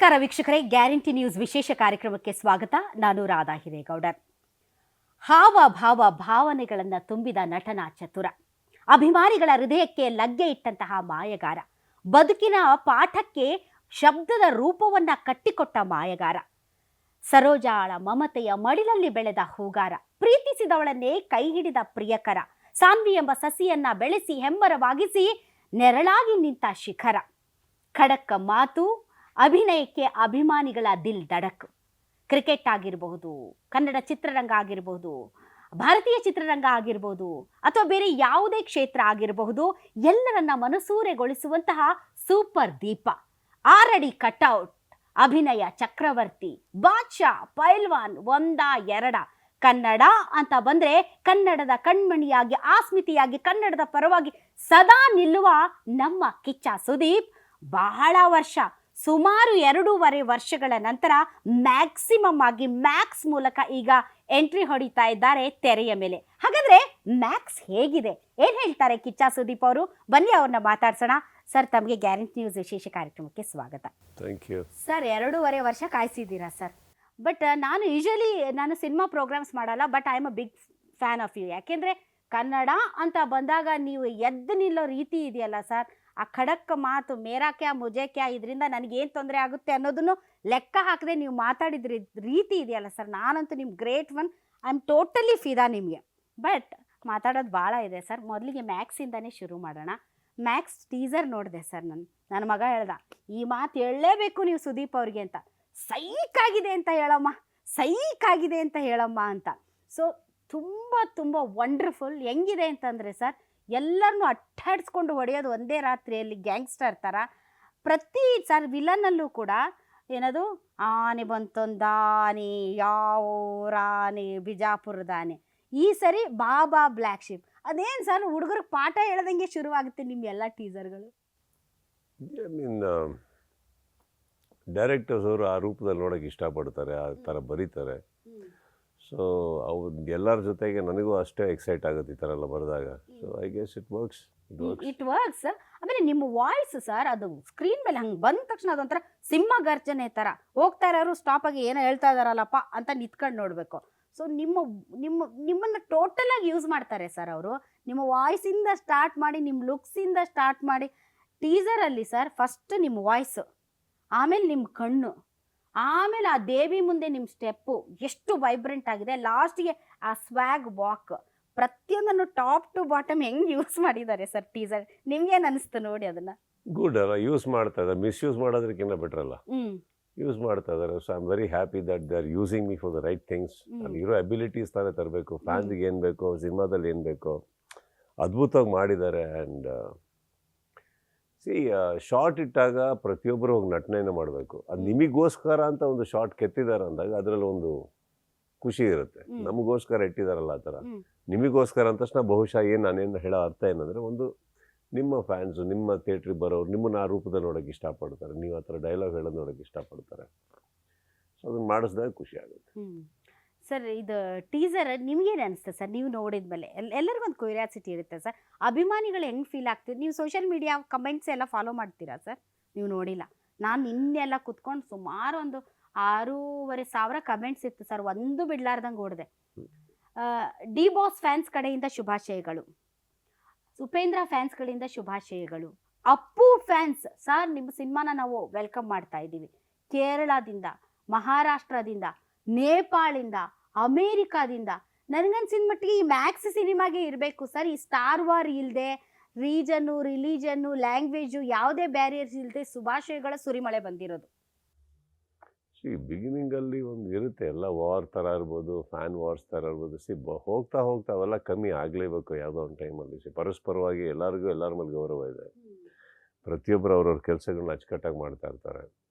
ನಮಸ್ಕಾರ ವೀಕ್ಷಕರೇ, guarantee news ವಿಶೇಷ ಕಾರ್ಯಕ್ರಮಕ್ಕೆ ಸ್ವಾಗತ. ನಾನು ರಾಧಾ ಹಿರೇಗೌಡರ್. ಹಾವ ಭಾವ ಭಾವನೆಗಳನ್ನು ತುಂಬಿದ ನಟನ ಚತುರ, ಅಭಿಮಾನಿಗಳ ಹೃದಯಕ್ಕೆ ಲಗ್ಗೆ ಇಟ್ಟಂತಹ ಮಾಯಗಾರ, ಬದುಕಿನ ಪಾಠಕ್ಕೆ ಶಬ್ದದ ರೂಪವನ್ನ ಕಟ್ಟಿಕೊಟ್ಟ ಮಾಯಗಾರ, ಸರೋಜಾಳ ಮಮತೆಯ ಮಡಿಲಲ್ಲಿ ಬೆಳೆದ ಹೂಗಾರ, ಪ್ರೀತಿಸಿದವಳನ್ನೇ ಕೈ ಹಿಡಿದ ಪ್ರಿಯಕರ, ಸಾನ್ವಿ ಎಂಬ ಸಸಿಯನ್ನ ಬೆಳೆಸಿ ಹೆಮ್ಮರವಾಗಿಸಿ ನೆರಳಾಗಿ ನಿಂತ ಶಿಖರ, ಖಡಕ್ ಮಾತು, ಅಭಿನಯಕ್ಕೆ ಅಭಿಮಾನಿಗಳ ದಿಲ್ ಧಡಕ್. ಕ್ರಿಕೆಟ್ ಆಗಿರಬಹುದು, ಕನ್ನಡ ಚಿತ್ರರಂಗ ಆಗಿರಬಹುದು, ಭಾರತೀಯ ಚಿತ್ರರಂಗ ಆಗಿರಬಹುದು, ಅಥವಾ ಬೇರೆ ಯಾವುದೇ ಕ್ಷೇತ್ರ ಆಗಿರಬಹುದು, ಎಲ್ಲರನ್ನ ಮನಸೂರೆಗೊಳಿಸುವಂತಹ ಸೂಪರ್ ದೀಪ, 6 ಅಡಿ ಕಟ್ಔಟ್, ಅಭಿನಯ ಚಕ್ರವರ್ತಿ, ಬಾದ್ಶಾ, ಪೈಲ್ವಾನ್, ಒಂದ ಎರಡ. ಕನ್ನಡ ಅಂತ ಬಂದ್ರೆ ಕನ್ನಡದ ಕಣ್ಮಣಿಯಾಗಿ, ಆಸ್ಮಿತೆಯಾಗಿ, ಕನ್ನಡದ ಪರವಾಗಿ ಸದಾ ನಿಲ್ಲುವ ನಮ್ಮ ಕಿಚ್ಚ ಸುದೀಪ್ ಬಹಳ ವರ್ಷ, ಸುಮಾರು 2.5 ವರ್ಷಗಳ ನಂತರ ಮ್ಯಾಕ್ಸಿಮಮ್ ಆಗಿ ಮ್ಯಾಕ್ಸ್ ಮೂಲಕ ಈಗ ಎಂಟ್ರಿ ಹೊಡಿತಾ ಇದ್ದಾರೆ ತೆರೆಯ ಮೇಲೆ. ಹಾಗಾದ್ರೆ ಮ್ಯಾಕ್ಸ್ ಹೇಗಿದೆ, ಏನ್ ಹೇಳ್ತಾರೆ ಕಿಚ್ಚ ಸುದೀಪ್ ಅವರು? ಬನ್ನಿ ಅವ್ರನ್ನ ಮಾತಾಡ್ಸೋಣ. ಸರ್, ತಮಗೆ ಗ್ಯಾರಂಟಿ ನ್ಯೂಸ್ ವಿಶೇಷ ಕಾರ್ಯಕ್ರಮಕ್ಕೆ ಸ್ವಾಗತ. Thank you sir. 2.5 ವರ್ಷ ಕಾಯಿಸಿದ್ದೀರಾ ಸರ್. ಬಟ್ ನಾನು ಸಿನಿಮಾ ಪ್ರೋಗ್ರಾಮ್ಸ್ ಮಾಡಲ್ಲ, but I am a big fan of you. ಯಾಕೆಂದರೆ ಕನ್ನಡ ಅಂತ ಬಂದಾಗ ನೀವು ಎದ್ದು ನಿಲ್ಲೋ ರೀತಿ ಇದೆಯಲ್ಲ ಸರ್, ಆ ಖಡಕ್ ಮಾತು, ಮೇರಾ ಕ್ಯಾ ಮುಜೆ ಕ್ಯಾ, ಇದರಿಂದ ನನಗೇನು ತೊಂದರೆ ಆಗುತ್ತೆ ಅನ್ನೋದನ್ನು ಲೆಕ್ಕ ಹಾಕದೆ ನೀವು ಮಾತಾಡಿದ್ರಿ ರೀತಿ ಇದೆಯಲ್ಲ ಸರ್, ನಾನಂತೂ ನಿಮ್ಮ great one. I am totally ಫಿದಾ ನಿಮಗೆ. ಬಟ್ ಮಾತಾಡೋದು ಭಾಳ ಇದೆ ಸರ್. ಮೊದಲಿಗೆ ಮ್ಯಾಕ್ಸಿಂದನೇ ಶುರು ಮಾಡೋಣ. ಮ್ಯಾಕ್ಸ್ ಟೀಸರ್ ನೋಡಿದೆ ಸರ್. ನನ್ನ ಮಗ ಹೇಳ್ದ, ಈ ಮಾತು ಹೇಳಲೇಬೇಕು ನೀವು ಸುದೀಪ್ ಅವ್ರಿಗೆ ಅಂತ. ಸೈಕಾಗಿದೆ ಅಂತ ಹೇಳಮ್ಮ, ಸೈಕಾಗಿದೆ ಅಂತ ಹೇಳಮ್ಮ ಅಂತ. ಸೊ ತುಂಬ ತುಂಬ ವಂಡರ್ಫುಲ್. ಹೆಂಗಿದೆ ಅಂತಂದರೆ ಸರ್, ಎಲ್ಲರನ್ನೂ ಅಟ್ಟಾಡಿಸ್ಕೊಂಡು ಹೊಡೆಯೋದು ಒಂದೇ ರಾತ್ರಿಯಲ್ಲಿ ಗ್ಯಾಂಗ್ಸ್ಟರ್ ಥರ. ಪ್ರತಿ ಸರ್ ವಿಲನ್ನಲ್ಲೂ ಕೂಡ ಏನದು, ಆನೆ ಬಂತೊಂದಾನೆ, ಯಾವೂರಾನೆ, ಬಿಜಾಪುರದಾನೆ. ಈ ಸರಿ ಬಾಬಾ ಬ್ಲ್ಯಾಕ್ ಶಿಪ್. ಅದೇನು ಸರ್, ಹುಡುಗರಿಗೆ ಪಾಠ ಹೇಳ್ದಂಗೆ ಶುರುವಾಗುತ್ತೆ ನಿಮ್ಮ ಎಲ್ಲ ಟೀಸರ್ಗಳು. ಡೈರೆಕ್ಟರ್ಸ್ ಅವರು ಆ ರೂಪದಲ್ಲಿ ನೋಡೋಕೆ ಇಷ್ಟಪಡ್ತಾರೆ, ಆ ಥರ ಬರೀತಾರೆ. ಸೊ ಅವ್ರು ಎಲ್ಲರ ಜೊತೆಗೆ ನನಗೂ ಅಷ್ಟೇ ಎಕ್ಸೈಟ್ ಆಗುತ್ತೆ ಈ ಥರ ಎಲ್ಲ ಬರೆದಾಗ. So I guess it works. ಆಮೇಲೆ ನಿಮ್ಮ ವಾಯ್ಸ್ ಸರ್, ಅದು ಸ್ಕ್ರೀನ್ ಮೇಲೆ ಹಂಗೆ ಬಂದ ತಕ್ಷಣ ಅದೊಂಥರ ಸಿಂಹ ಗರ್ಜನೆ ಥರ. ಹೋಗ್ತಾ ಇರೋರು ಸ್ಟಾಪಾಗಿ ಏನೋ ಹೇಳ್ತಾ ಇದಾರಲ್ಲಪ್ಪ ಅಂತ ನಿಂತ್ಕೊಂಡು ನೋಡಬೇಕು. ಸೊ ನಿಮ್ಮನ್ನು ಟೋಟಲಾಗಿ ಯೂಸ್ ಮಾಡ್ತಾರೆ ಸರ್ ಅವರು. ನಿಮ್ಮ ವಾಯ್ಸಿಂದ ಸ್ಟಾರ್ಟ್ ಮಾಡಿ, ನಿಮ್ಮ ಲುಕ್ಸಿಂದ ಸ್ಟಾರ್ಟ್ ಮಾಡಿ, ಟೀಸರಲ್ಲಿ ಸರ್ ಫಸ್ಟ್ ನಿಮ್ಮ ವಾಯ್ಸು, ಆಮೇಲೆ ನಿಮ್ಮ ಕಣ್ಣು, ಆಮೇಲೆ ಆ ದೇವಿ ಮುಂದೆ ನಿಮ್ಮ ಸ್ಟೆಪ್ಪು ಎಷ್ಟು ವೈಬ್ರೆಂಟ್ ಆಗಿದೆ. ಲಾಸ್ಟಿಗೆ ಆ ಸ್ವ್ಯಾಗ್ ವಾಕ್, ಪ್ರತಿಯೊಂದನ್ನು ಟಾಪ್ ಟು ಬಾಟಮ್ ಹೆಂಗೆ ಯೂಸ್ ಮಾಡಿದ್ದಾರೆ ಸರ್ ಟೀಸರ್. ನಿಮ್ಗೇನು ಅನಿಸ್ತು ನೋಡಿ ಅದನ್ನು? ಗುಡ್ ಅಲ್ಲ, ಯೂಸ್ ಮಾಡ್ತಾ ಇದ್ದಾರೆ. ಮಿಸ್ಯೂಸ್ ಮಾಡೋದಕ್ಕಿಂತ ಬೆಟರ್ ಅಲ್ಲ, ಯೂಸ್ ಮಾಡ್ತಾ ಇದ್ದಾರೆ. So I am very happy that they are using me for the right things. ಇರೋ ಅಬಿಲಿಟೀಸ್ ತಾನೇ ತರಬೇಕು. ಫ್ಯಾನ್ಸಿಗೆ ಏನು ಬೇಕೋ, ಸಿನಿಮಾದಲ್ಲಿ ಏನು ಬೇಕೋ ಅದ್ಭುತವಾಗಿ ಮಾಡಿದ್ದಾರೆ. ಆ್ಯಂಡ್ ಶಾರ್ಟ್ ಇಟ್ಟಾಗ ಪ್ರತಿಯೊಬ್ಬರು ಹೋಗಿ ನಟನೆಯನ್ನು ಮಾಡಬೇಕು. ಅದು ನಿಮಗೋಸ್ಕರ ಅಂತ ಒಂದು ಶಾರ್ಟ್ ಕೆತ್ತಿದ್ದಾರೆ ಅಂದಾಗ ಅದರಲ್ಲಿ ಒಂದು ಖುಷಿ ಇರುತ್ತೆ. ನಮಗೋಸ್ಕರ ಇಟ್ಟಿದ್ದಾರಲ್ಲ ಆ ಥರ, ನಿಮಗೋಸ್ಕರ ಅಂದ ತಕ್ಷಣ ಬಹುಶಃ ನಾನೇನು ಹೇಳೋ ಅರ್ಥ ಏನಂದರೆ, ಒಂದು ನಿಮ್ಮ ಫ್ಯಾನ್ಸು, ನಿಮ್ಮ ಥಿಯೇಟ್ರಿಗೆ ಬರೋರು ನಿಮ್ಮನ್ನು ಆ ರೂಪದಲ್ಲಿ ನೋಡೋಕ್ಕೆ ಇಷ್ಟಪಡ್ತಾರೆ. ನೀವು ಆ ಥರ ಡೈಲಾಗ್ ಹೇಳೋದು ನೋಡೋಕ್ಕೆ ಇಷ್ಟಪಡ್ತಾರೆ. ಸೊ ಅದನ್ನು ಮಾಡಿಸಿದಾಗ ಖುಷಿ ಆಗುತ್ತೆ ಸರ್. ಇದು ಟೀಸರ್ ನಿಮ್ಗೇನು ಅನಿಸ್ತೆ ಸರ್ ನೀವು ನೋಡಿದ ಮೇಲೆ? ಎಲ್ಲರಿಗೊಂದು ಕ್ಯೂರಿಯಾಸಿಟಿ ಇರುತ್ತೆ ಸರ್, ಅಭಿಮಾನಿಗಳು ಹೆಂಗೆ ಫೀಲ್ ಆಗ್ತಿದೆ? ನೀವು ಸೋಷಿಯಲ್ ಮೀಡಿಯಾ ಕಮೆಂಟ್ಸ್ ಎಲ್ಲ ಫಾಲೋ ಮಾಡ್ತೀರಾ ಸರ್? ನೀವು ನೋಡಿಲ್ಲ, ನಾನು ನಿನ್ನೆಲ್ಲ ಕುತ್ಕೊಂಡು ಸುಮಾರು ಒಂದು 6,500 ಕಮೆಂಟ್ಸ್ ಇತ್ತು ಸರ್, ಒಂದು ಬಿಡ್ಲಾರ್ದಂಗೆ ಓಡಿದೆ. ಡಿ ಬಾಸ್ ಫ್ಯಾನ್ಸ್ ಕಡೆಯಿಂದ ಶುಭಾಶಯಗಳು, ಉಪೇಂದ್ರ ಫ್ಯಾನ್ಸ್ ಕಡೆಯಿಂದ ಶುಭಾಶಯಗಳು, ಅಪ್ಪು ಫ್ಯಾನ್ಸ್ ಸರ್ ನಿಮ್ಮ ಸಿನಿಮಾನ ನಾವು ವೆಲ್ಕಮ್ ಮಾಡ್ತಾ ಇದ್ದೀವಿ. ಕೇರಳದಿಂದ, ಮಹಾರಾಷ್ಟ್ರದಿಂದ, ನೇಪಾಳಿಂದ, ಅಮೇರಿಕಾದಿಂದ. ನನಗನ್ಸಿದ ಮಟ್ಟಿಗೆ ಈ ಮ್ಯಾಕ್ಸ್ ಸಿನಿಮಾಗೆ ಇರಬೇಕು ಸರ್. ಈ ಸ್ಟಾರ್ ವಾರ್ ಇಲ್ಲದೆ, ರೀಜನ್ನು, ರಿಲಿಜನ್ನು, ಲ್ಯಾಂಗ್ವೇಜು ಯಾವುದೇ ಬ್ಯಾರಿಯರ್ಸ್ ಇಲ್ಲದೆ ಶುಭಾಶಯಗಳ ಸುರಿಮಳೆ ಬಂದಿರೋದು. ಬಿಗಿನಿಂಗಲ್ಲಿ ಒಂದು ಇರುತ್ತೆ, ಎಲ್ಲ ವಾರ್ ಥರ ಇರ್ಬೋದು, ಫ್ಯಾನ್ ವಾರ್ಸ್ ಥರ ಇರ್ಬೋದು. ಹೋಗ್ತಾ ಹೋಗ್ತಾ ಅವೆಲ್ಲ ಕಮ್ಮಿ ಆಗಲೇಬೇಕು ಯಾವುದೋ ಒಂದು ಟೈಮಲ್ಲಿ. ಪರಸ್ಪರವಾಗಿ ಎಲ್ಲರಿಗೂ ಎಲ್ಲರ ಮೇಲೆ ಗೌರವ ಇದೆ. ಪ್ರತಿಯೊಬ್ಬರು ಅವ್ರವ್ರ ಕೆಲಸಗಳನ್ನ ಅಚ್ಚುಕಟ್ಟಾಗಿ ಮಾಡ್ತಾ ಇರ್ತಾರೆ.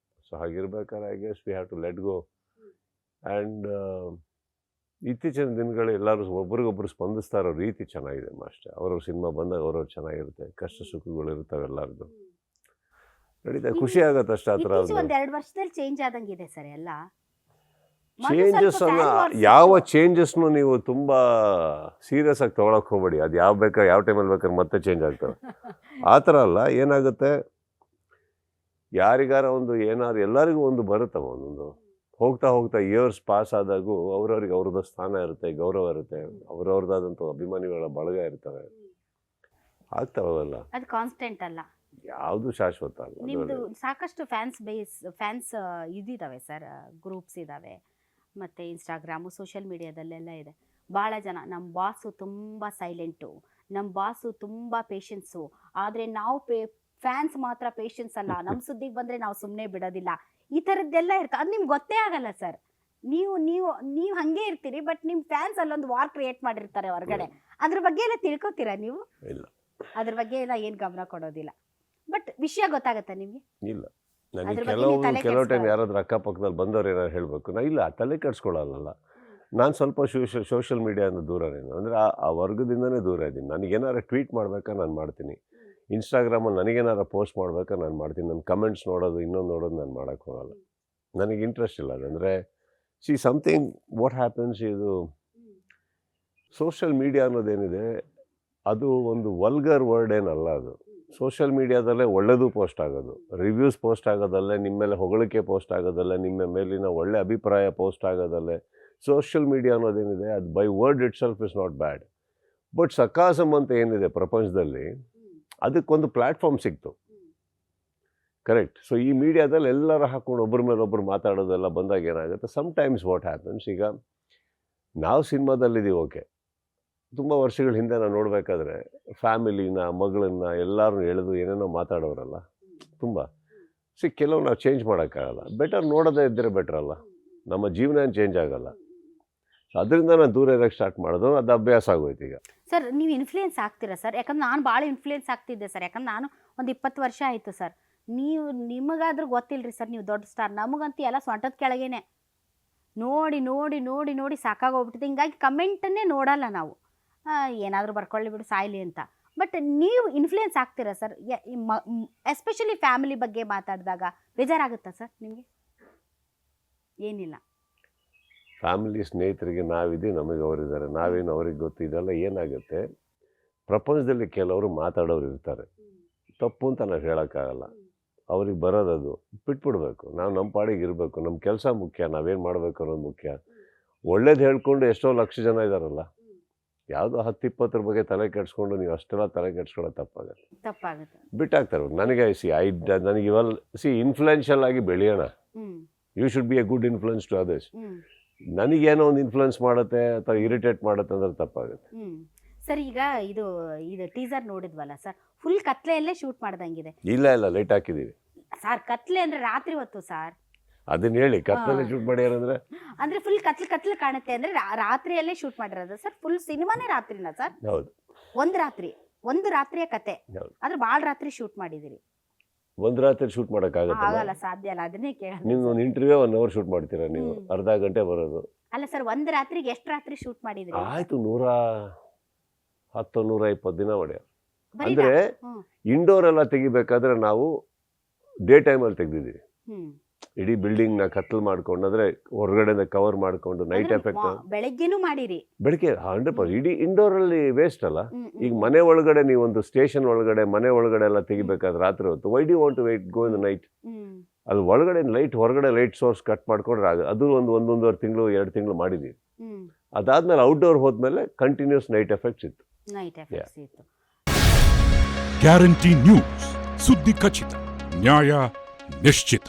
ಸೊ ಹಾಗಿರ್ಬೇಕಾದ್ರೆ I guess we have to let go. And ಇತ್ತೀಚಿನ ದಿನಗಳು ಎಲ್ಲರೂ ಒಬ್ರಿಗೊಬ್ರು ಸ್ಪಂದಿಸ್ತಾ ಇರೋ ರೀತಿ ಚೆನ್ನಾಗಿದೆ ಅಷ್ಟೇ. ಅವ್ರವ್ರ ಸಿನಿಮಾ ಬಂದಾಗ ಅವ್ರವ್ರು ಚೆನ್ನಾಗಿರುತ್ತೆ, ಕಷ್ಟ ಸುಖಗಳು ಇರ್ತವೆ ಎಲ್ಲರದ್ದು. ನಡೀತಾ ಖುಷಿ ಆಗುತ್ತೆ ಅಷ್ಟೇ. ಆ ಥರ 2 ವರ್ಷದಲ್ಲಿ ಚೇಂಜ್ ಆದಂಗಿದೆ ಸರ್ ಎಲ್ಲ. ಚೇಂಜಸ್ ಅನ್ನ, ಯಾವ ಚೇಂಜಸ್ನು ನೀವು ತುಂಬ ಸೀರಿಯಸ್ ಆಗಿ ತೊಗೊಳಕ್ಕೆ ಹೋಗ್ಬೇಡಿ. ಅದು ಯಾವ ಟೈಮಲ್ಲಿ ಬೇಕಾದ್ರೆ ಮತ್ತೆ ಚೇಂಜ್ ಆಗ್ತವೆ. ಆ ಥರ ಅಲ್ಲ. ಏನಾಗುತ್ತೆ, ಯಾರಿಗಾರ ಒಂದು ಏನಾದ್ರು ಎಲ್ಲರಿಗೂ ಒಂದು ಬರುತ್ತವ ಒಂದೊಂದು. ಹೋಗ್ತಾ ಹೋಗ್ತಾ ಇಯರ್ಸ್ ಪಾಸ್ ಆದಾಗೂ ಅವ್ರವ್ರಿಗೆ ಅವ್ರದ್ದು ಸ್ಥಾನ ಇರುತ್ತೆ, ಗೌರವ ಇರುತ್ತೆ, ಅವ್ರವ್ರದ್ದಾದಂಥ ಅಭಿಮಾನಿಗಳ ಬಳಗ ಇರ್ತವೆ, ಆಗ್ತಾವಲ್ಲ. ಅದು ಕಾನ್ಸ್ಟೆಂಟ್ ಅಲ್ಲ, ಯಾವುದು ಶಾಶ್ವತ ಅಲ್ಲ. ನಿಮ್ಮದು ಸಾಕಷ್ಟು ಫ್ಯಾನ್ಸ್ ಇದಿದ್ದಾವೆ ಸರ್, ಗ್ರೂಪ್ಸ್ ಇದ್ದಾವೆ, ಮತ್ತು ಇನ್ಸ್ಟಾಗ್ರಾಮು ಸೋಷಿಯಲ್ ಮೀಡಿಯಾದಲ್ಲೆಲ್ಲ ಇದೆ. ಭಾಳ ಜನ ನಮ್ಮ ಬಾಸು ತುಂಬ ಸೈಲೆಂಟು, ನಮ್ಮ ಬಾಸು ತುಂಬ ಪೇಷನ್ಸು, ಆದರೆ ನಾವು ಫ್ಯಾನ್ಸ್ ಮಾತ್ರ ಪೇಷನ್ಸ್ ಅಲ್ಲ, ನಮ್ಮ ಸುದ್ದಿಗೆ ಬಂದರೆ ನಾವು ಸುಮ್ಮನೆ ಬಿಡೋದಿಲ್ಲ, ಈ ಥರದ್ದೆಲ್ಲ ಇರ್ತದೆ. ಅದು ನಿಮ್ಗೆ ಗೊತ್ತೇ ಆಗಲ್ಲ ಸರ್. ನೀವು ನೀವು ನೀವು ಹಾಗೆ ಇರ್ತೀರಿ, ಬಟ್ ನಿಮ್ಮ ಫ್ಯಾನ್ಸ್ ಅಲ್ಲೊಂದು ವಾರ್ ಕ್ರಿಯೇಟ್ ಮಾಡಿರ್ತಾರೆ ಹೊರಗಡೆ. ಅದ್ರ ಬಗ್ಗೆ ಎಲ್ಲ ತಿಳ್ಕೊತೀರಾ ನೀವು? ಇಲ್ಲ, ಅದ್ರ ಬಗ್ಗೆ ಎಲ್ಲ ಏನು ಗಮನ ಕೊಡೋದಿಲ್ಲ, ಬಟ್ ವಿಷಯ ಗೊತ್ತಾಗತ್ತಾ ನಿಮಗೆ? ಇಲ್ಲ. ನನಗೆ ಕೆಲವು ಟೈಮ್ ಯಾರಾದ್ರೂ ಅಕ್ಕಪಕ್ಕದಲ್ಲಿ ಬಂದವ್ರು ಏನಾರು ಹೇಳಬೇಕು, ನಾ ಇಲ್ಲ ತಲೆ ಕೆಡ್ಸ್ಕೊಳ್ಳಲ್ಲ. ನಾನು ಸ್ವಲ್ಪ ಸೋಷಿಯಲ್ ಮೀಡಿಯಾದಿಂದ ದೂರನೇನು ಅಂದರೆ ಆ ವರ್ಗದಿಂದನೇ ದೂರ ಇದ್ದೀನಿ. ನನಗೇನಾರು ಟ್ವೀಟ್ ಮಾಡ್ಬೇಕಾ ನಾನು ಮಾಡ್ತೀನಿ, ಇನ್ಸ್ಟಾಗ್ರಾಮಲ್ಲಿ ನನಗೇನಾರು ಪೋಸ್ಟ್ ಮಾಡ್ಬೇಕಾ ನಾನು ಮಾಡ್ತೀನಿ. ನನ್ನ ಕಮೆಂಟ್ಸ್ ನೋಡೋದು ಇನ್ನೊಂದು ನೋಡೋದು ನಾನು ಮಾಡೋಕ್ಕೆ ಹೋಗಲ್ಲ, ನನಗೆ ಇಂಟ್ರೆಸ್ಟ್ ಇಲ್ಲ. ಅದಂದರೆ ಸಮಥಿಂಗ್ ವಾಟ್ ಹ್ಯಾಪನ್ಸ್, ಇದು ಸೋಷಿಯಲ್ ಮೀಡಿಯಾ ಅನ್ನೋದೇನಿದೆ ಅದು ಒಂದು ವಲ್ಗರ್ ವರ್ಡ್ ಏನಲ್ಲ. ಅದು ಸೋಷಿಯಲ್ ಮೀಡಿಯಾದಲ್ಲೇ ಒಳ್ಳೆಯದು ಪೋಸ್ಟ್ ಆಗೋದು, ರಿವ್ಯೂಸ್ ಪೋಸ್ಟ್ ಆಗೋದಲ್ಲೇ, ನಿಮ್ಮ ಮೇಲೆ ಹೊಗಳಿಕೆ ಪೋಸ್ಟ್ ಆಗೋದಲ್ಲೇ, ನಿಮ್ಮ ಮೇಲಿನ ಒಳ್ಳೆ ಅಭಿಪ್ರಾಯ ಪೋಸ್ಟ್ ಆಗೋದಲ್ಲೇ. ಸೋಷಿಯಲ್ ಮೀಡಿಯಾ ಅನ್ನೋದೇನಿದೆ ಅದು by word itself is not bad. But sarcasm ಅಂತ ಏನಿದೆ ಪ್ರಪಂಚದಲ್ಲಿ, ಅದಕ್ಕೊಂದು ಪ್ಲ್ಯಾಟ್ಫಾರ್ಮ್ ಸಿಕ್ತು, ಕರೆಕ್ಟ್. ಸೊ ಈ ಮೀಡಿಯಾದಲ್ಲಿ ಎಲ್ಲರೂ ಹಾಕ್ಕೊಂಡು ಒಬ್ಬರ ಮೇಲೆ ಒಬ್ಬರು ಮಾತಾಡೋದೆಲ್ಲ ಬಂದಾಗ ಏನಾಗುತ್ತೆ, ಸಮ್ಟೈಮ್ಸ್ ವಾಟ್ ಹ್ಯಾಪನ್ಸ್, ಈಗ ನಾವು ಸಿನಿಮಾದಲ್ಲಿದ್ದೀವಿ, ಓಕೆ, ತುಂಬ ವರ್ಷಗಳ ಹಿಂದೆ ನಾನು ನೋಡಬೇಕಾದ್ರೆ ಫ್ಯಾಮಿಲಿನ ಮಗಳನ್ನ ಎಲ್ಲರೂ ಎಳೆದು ಏನೇನೋ ಮಾತಾಡೋರಲ್ಲ ತುಂಬ. ಕೆಲವು ನಾವು ಚೇಂಜ್ ಮಾಡೋಕ್ಕಾಗಲ್ಲ, ಬೆಟರ್ ನೋಡೋದೇ ಇದ್ದರೆ ಬೆಟರ್ ಅಲ್ಲ, ನಮ್ಮ ಜೀವನ ಏನು ಚೇಂಜ್ ಆಗೋಲ್ಲ. ಸೊ ಅದರಿಂದ ನಾನು ದೂರ ಇರೋಕ್ಕೆ ಸ್ಟಾರ್ಟ್ ಮಾಡೋದು, ಅದು ಅಭ್ಯಾಸ ಆಗೋಯ್ತು ಈಗ. ಸರ್ ನೀವು ಇನ್ಫ್ಲೂಯೆನ್ಸ್ ಆಗ್ತೀರಾ ಸರ್? ಯಾಕಂದ್ರೆ ನಾನು ಭಾಳ ಇನ್ಫ್ಲೂಯೆನ್ಸ್ ಆಗ್ತಿದ್ದೆ ಸರ್, ಯಾಕಂದ್ರೆ ನಾನು ಒಂದು 20 ವರ್ಷ ಆಯಿತು ಸರ್. ನಿಮಗಾದ್ರೂ ಗೊತ್ತಿಲ್ಲರಿ ಸರ್, ನೀವು ದೊಡ್ಡ ಸ್ಟಾರ್, ನಮಗಂತೂ ಎಲ್ಲ ಸೊಂಟದ ಕೆಳಗೇನೆ ನೋಡಿ ನೋಡಿ ನೋಡಿ ನೋಡಿ ಸಾಕಾಗೋಗ್ಬಿಟ್ಟಿದೆ. ಹಿಂಗಾಗಿ ಕಮೆಂಟನ್ನೇ ನೋಡಲ್ಲ ನಾವು, ಏನಾದರೂ ಬರ್ಕೊಳ್ಳಿ ಬಿಡು ಸಾಯ್ಲಿ ಅಂತ. ಬಟ್ ನೀವು ಇನ್ಫ್ಲೂಯೆನ್ಸ್ ಆಗ್ತೀರಾ ಸರ್? ಎಸ್ಪೆಷಲಿ ಫ್ಯಾಮಿಲಿ ಬಗ್ಗೆ ಮಾತಾಡಿದಾಗ ಬೇಜಾರಾಗುತ್ತಾ ಸರ್ ನಿಮಗೆ? ಏನಿಲ್ಲ, ಫ್ಯಾಮಿಲಿ ಸ್ನೇಹಿತರಿಗೆ ನಾವಿದ್ದೀವಿ, ನಮಗೆ ಅವರಿದ್ದಾರೆ, ನಾವೇನು ಅವ್ರಿಗೆ ಗೊತ್ತು. ಇದೆಲ್ಲ ಏನಾಗುತ್ತೆ, ಪ್ರಪಂಚದಲ್ಲಿ ಕೆಲವರು ಮಾತಾಡೋರು ಇರ್ತಾರೆ, ತಪ್ಪು ಅಂತ ನಾವು ಹೇಳೋಕ್ಕಾಗಲ್ಲ. ಅವ್ರಿಗೆ ಬರೋದದು ಬಿಟ್ಬಿಡ್ಬೇಕು, ನಾವು ನಮ್ಮ ಪಾಡಿಗೆ ಇರಬೇಕು, ನಮ್ಮ ಕೆಲಸ ಮುಖ್ಯ, ನಾವೇನು ಮಾಡಬೇಕು ಅನ್ನೋದು ಮುಖ್ಯ. ಒಳ್ಳೇದು ಹೇಳ್ಕೊಂಡು ಎಷ್ಟೋ ಲಕ್ಷ ಜನ ಇದ್ದಾರಲ್ಲ, ಯಾವುದೋ 10-20 ಬಗ್ಗೆ ತಲೆ ಕೆಡ್ಸ್ಕೊಂಡು ನೀವು ಅಷ್ಟೆಲ್ಲ ತಲೆ ಕೆಡ್ಸ್ಕೊಳ್ಳೋದು ತಪ್ಪಾಗುತ್ತೆ, ಬಿಟ್ಟಾಗ್ತಾರೆ. ನನಗೆ ನನಗೆ ಇವೆಲ್ಲ ಇನ್ಫ್ಲುಯೆನ್ಷಿಯಲ್ ಆಗಿ ಬೆಳೆಯೋಣ, you should be a good influence to others. ನನಗೇನೋ ಒಂದು ಇನ್ಫ್ಲುಯೆನ್ಸ್ ಮಾಡುತ್ತೆ ಅಥವಾ ಇರಿಟೇಟ್ ಮಾಡುತ್ತೆ ಅಂದ್ರೆ ತಪ್ಪಾಗುತ್ತೆ. ಸರ್ ಈಗ ಇದು ಟೀಸರ್ ನೋಡಿದ್ವಲ್ಲ ಸರ್, ಫುಲ್ ಕತ್ಲೆಯಲ್ಲೇ ಶೂಟ್ ಮಾಡ್ದಂಗಿದೆ. ಇಲ್ಲ ಲೈಟ್ ಹಾಕಿದೀವಿ ಸರ್. ಕತ್ಲೆ ಅಂದ್ರೆ ರಾತ್ರಿ ಹೊತ್ತು ಸರ್, ಅದನ್ನ ಹೇಳಿ. ಕತ್ಲಲ್ಲಿ ಶೂಟ್ ಮಾಡ್ಯಾರ ಅಂದ್ರೆ ಫುಲ್ ಕತ್ಲೆ ಕಾಣುತ್ತೆ ಅಂದ್ರೆ ರಾತ್ರಿಯಲ್ಲೇ ಶೂಟ್ ಮಾಡಿರೋದು ಸರ್? ಫುಲ್ ಸಿನಿಮಾನೇ ರಾತ್ರಿನಾ ಸರ್? ಹೌದು, ಒಂದು ರಾತ್ರಿಯ ಕತೆ, ಆದ್ರೆ ಭಾಳ ರಾತ್ರಿ ಶೂಟ್ ಮಾಡಿದಿರಿ. ಒಂದು ರಾತ್ರಿ ಶೂಟ್ ಆಗಲ್ಲ, ಸಾಧ್ಯ ಅಲ್ಲ. ಅದನ್ನೇ ಕೇಳ, ನೀವು ಒಂದು ಇಂಟರ್ವ್ಯೂ 1 hour ಶೂಟ್ ಮಾಡ್ತೀರಾ, ನೀವು ಅರ್ಧ ಗಂಟೆ ಬರೋದು. ಅಲ್ಲ ಸರ್, ಒಂದು ರಾತ್ರಿಗೆ ಎಷ್ಟು ರಾತ್ರಿ ಶೂಟ್ ಮಾಡಿದ್ರಿ? ಆಯ್ತು 110-120 ದಿನ ಮಾಡ್ಯಾರ. ಅಂದ್ರೆ ಇಂಡೋರ್ ಎಲ್ಲ ತೆಗಿಬೇಕಾದ್ರೆ ನಾವು ಡೇ ಟೈಮಲ್ಲಿ ತೆಗ್ದಿದ್ದೀವಿ. ಇಡೀ ಬಿಲ್ಡಿಂಗ್ ನ ಕತ್ಲ್ ಮಾಡ್ಕೊಂಡು, ಅಂದ್ರೆ ಹೊರಗಡೆ ಕವರ್ ಮಾಡ್ಕೊಂಡು, ನೈಟ್ ಎಫೆಕ್ಟ್. ಬೆಳಗ್ಗೆನೂ ಮಾಡಿರಿ? ಬೆಳಗ್ಗೆ 100%. ಇಡೀ ಇಂಡೋರ್ ಅಲ್ಲಿ ವೇಸ್ಟ್ ಅಲ್ಲ. ಈಗ ಮನೆ ಒಳಗಡೆ ನೀವು ಒಂದು ಸ್ಟೇಷನ್ ಒಳಗಡೆ, ಮನೆ ಒಳಗಡೆ ಎಲ್ಲ ತೆಗಿಬೇಕಾದ್ರೆ ರಾತ್ರಿ ಹೊತ್ತು, why do you want to go in the night? ಅದು ಒಳಗಡೆ ಲೈಟ್, ಹೊರಗಡೆ ಲೈಟ್ ಸೋರ್ಸ್ ಕಟ್ ಮಾಡ್ಕೊಂಡ್ರೆ ಅದು 1.5 ತಿಂಗಳು 2 ತಿಂಗಳು ಮಾಡಿದೀವಿ. ಅದಾದ್ಮೇಲೆ ಔಟ್ಡೋರ್ ಹೋದ್ಮೇಲೆ ಕಂಟಿನ್ಯೂಸ್ ನೈಟ್ ಎಫೆಕ್ಟ್ಸ್ ಇತ್ತು. ಗ್ಯಾರಂಟಿ ನ್ಯೂಸ್, ಸುದ್ದಿ ಖಚಿತ, ನ್ಯಾಯ ನಿಶ್ಚಿತ.